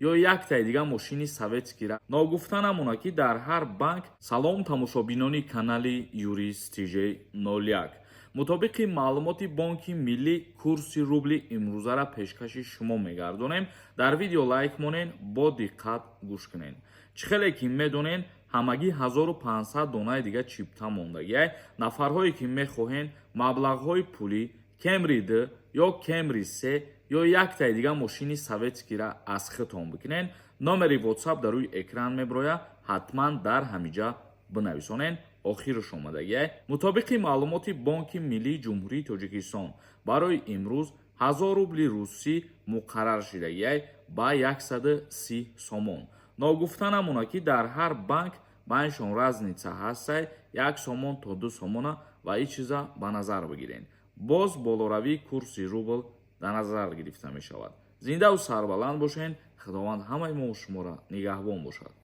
ё яктаи дигар мошини советскира. Ногуфта намона ки дар ҳар банк. Салом тамошобинони канали Юрис Тижей 01. мутобиқи маълумоти Бонки Миллӣ курси рубли имрӯзара пешкаши шумо мегардонем. Дар видео лайк монен, бо диққат гӯш кунен. Чӣ хеле ки медонен ҳамагӣ 1500 донаи дига чипта мондагиай. Нафарҳое ки мехоҳен маблағҳои пулӣ Camry 2 ё Camry 3 ё яктаи дигар мошини советскира аз хитон бикунен. номери WhatsApp дар рӯи экран мебирояд. ҳатман дар ҳамиҷа бинависонен. охираш омадагиай. мутобиқи маълумоти Бонки Миллии Ҷумҳурии Тоҷикистон барои имрӯз 1000 рубли русӣ муқаррар шудагиай ба 130 сомон. Ногуфта намона ки дар ҳар банк байншон разница ҳастай 1 сомон то 2 сомона ва ин чиза ба назар бигирен. боз болоравии курси рубл дар назар гирифта мешавад. Зиндаву сарбаланд бошен. худованд ҳамаи мо шуморо нигаҳбон бошад.